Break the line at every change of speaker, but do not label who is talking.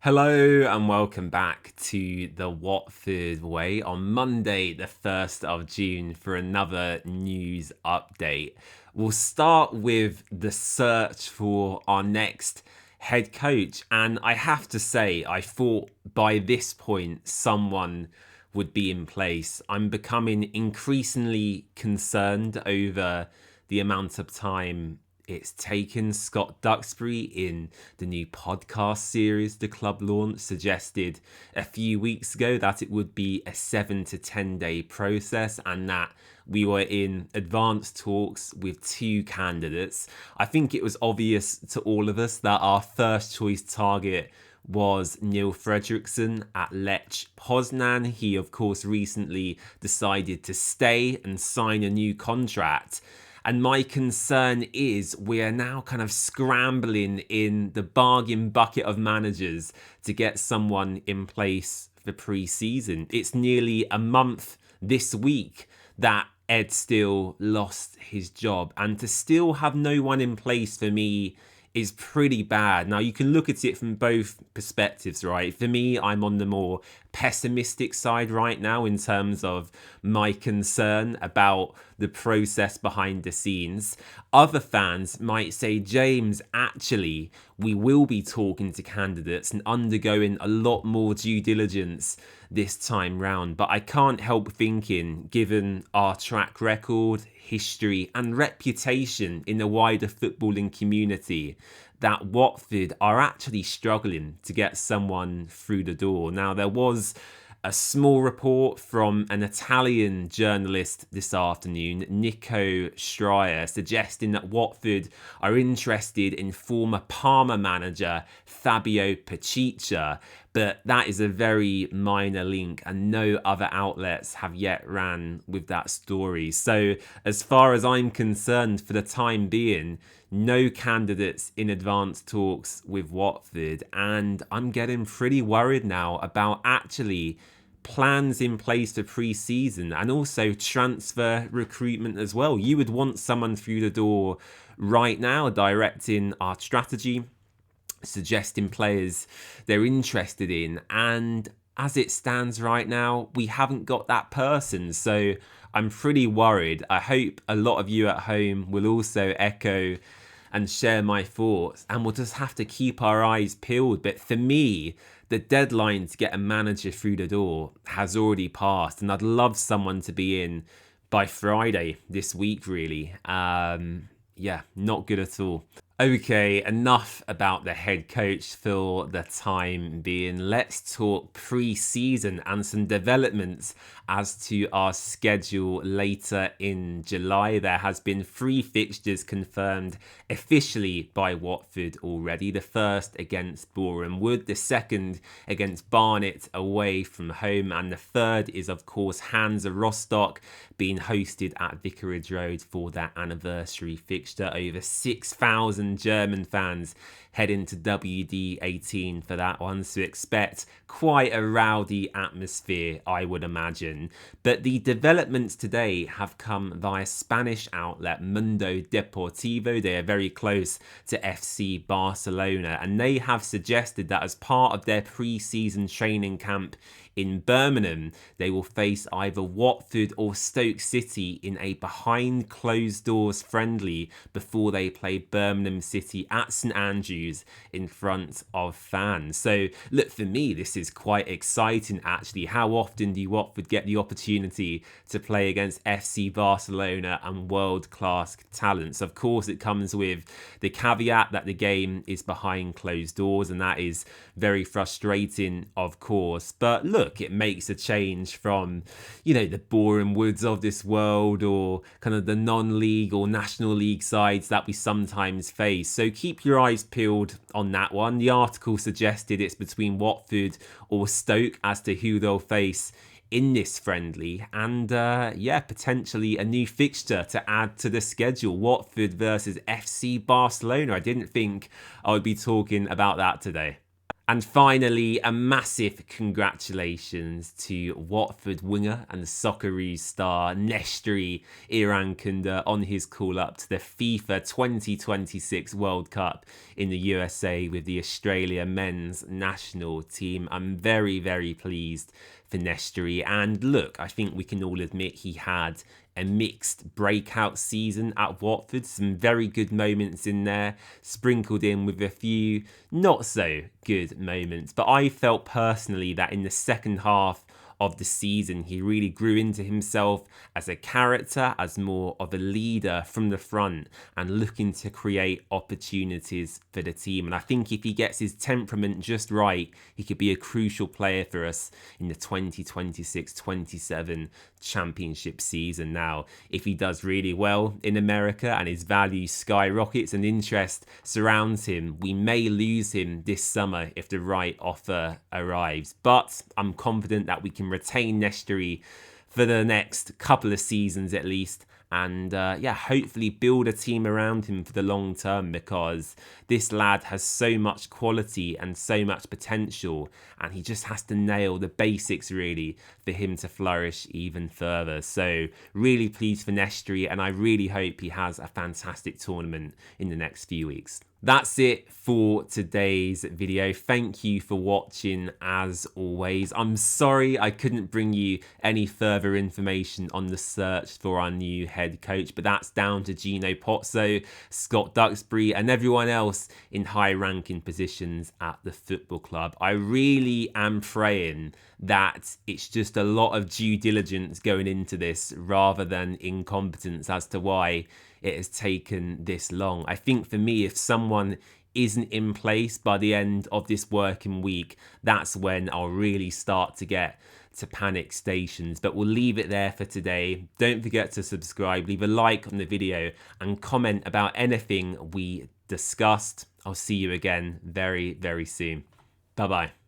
Hello and welcome back to the Watford Way on Monday, the 1st of June, for another news update. We'll start with the search for our next head coach, and I have to say, I thought by this point someone would be in place. I'm becoming increasingly concerned over the amount of time it's taken. Scott Duxbury, in the new podcast series the club launched, suggested a few weeks ago that it would be a 7 to 10 day process and that we were in advanced talks with two candidates. I think it was obvious to all of us that our first choice target was Neil Fredriksson at Lech Poznan. He, of course, recently decided to stay and sign a new contract. And my concern is we are now kind of scrambling in the bargain bucket of managers to get someone in place for pre-season. It's nearly a month this week that Ed Steele lost his job, and to still have no one in place for me is pretty bad. Now, you can look at it from both perspectives, right? For me, I'm on the more pessimistic side right now in terms of my concern about the process behind the scenes. Other fans might say, James, actually, we will be talking to candidates and undergoing a lot more due diligence this time round. But I can't help thinking, given our track record, history and reputation in the wider footballing community, that Watford are actually struggling to get someone through the door. Now, there was a small report from an Italian journalist this afternoon, Nico Schreier, suggesting that Watford are interested in former Parma manager Fabio Pacicia, but that is a very minor link and no other outlets have yet ran with that story. So as far as I'm concerned, for the time being, no candidates in advanced talks with Watford, and I'm getting pretty worried now about actually plans in place for pre-season and also transfer recruitment as well. You would want someone through the door right now directing our strategy, suggesting players they're interested in, and as it stands right now, we haven't got that person. So I'm pretty worried. I hope a lot of you at home will also echo and share my thoughts, and we'll just have to keep our eyes peeled. But for me, the deadline to get a manager through the door has already passed, and I'd love someone to be in by Friday this week, really. Yeah, not good at all. Okay, enough about the head coach for the time being. Let's talk pre-season and some developments as to our schedule later in July. There has been 3 fixtures confirmed officially by Watford already. The first against Boreham Wood, the second against Barnet away from home, and the third is, of course, Hansa Rostock being hosted at Vicarage Road for their anniversary fixture. Over 6,000 German fans head into WD18 for that one, so expect quite a rowdy atmosphere, I would imagine. But the developments today have come via Spanish outlet Mundo Deportivo. They are very close to FC Barcelona, and they have suggested that as part of their pre-season training camp in Birmingham, they will face either Watford or Stoke City in a behind closed doors friendly before they play Birmingham City at St Andrews in front of fans. So look, for me, this is quite exciting actually. How often do Watford get the opportunity to play against FC Barcelona and world-class talents? Of course, it comes with the caveat that the game is behind closed doors, and that is very frustrating, of course. But look, it makes a change from, the Boreham Woods of this world, or kind of the non-league or national league sides that we sometimes face. So keep your eyes peeled on that one. The article suggested it's between Watford or Stoke as to who they'll face in this friendly, and potentially a new fixture to add to the schedule. Watford versus FC Barcelona. I didn't think I would be talking about that today. And finally, a massive congratulations to Watford winger and Socceroos star Nestory Irankunda on his call up to the FIFA 2026 World Cup in the USA with the Australia men's national team. I'm very, very pleased for Nestory. And look, I think we can all admit he had a mixed breakout season at Watford. Some very good moments in there, sprinkled in with a few not so good moments. But I felt personally that in the second half of the season, he really grew into himself as a character, as more of a leader from the front and looking to create opportunities for the team. And I think if he gets his temperament just right, he could be a crucial player for us in the 2026-27 championship season. Now, if he does really well in America and his value skyrockets and interest surrounds him, we may lose him this summer if the right offer arrives. But I'm confident that we can retain Nestory for the next couple of seasons at least, and hopefully build a team around him for the long term, because this lad has so much quality and so much potential, and he just has to nail the basics really for him to flourish even further. So really pleased for Nestory, and I really hope he has a fantastic tournament in the next few weeks. That's it for today's video. Thank you for watching as always. I'm sorry I couldn't bring you any further information on the search for our new head coach, but that's down to Gino Pozzo, Scott Duxbury and everyone else in high ranking positions at the football club. I really am praying that it's just a lot of due diligence going into this rather than incompetence as to why it has taken this long. I think for me, if someone isn't in place by the end of this working week, that's when I'll really start to get to panic stations. But we'll leave it there for today. Don't forget to subscribe, leave a like on the video and comment about anything we discussed. I'll see you again very, very soon. Bye-bye.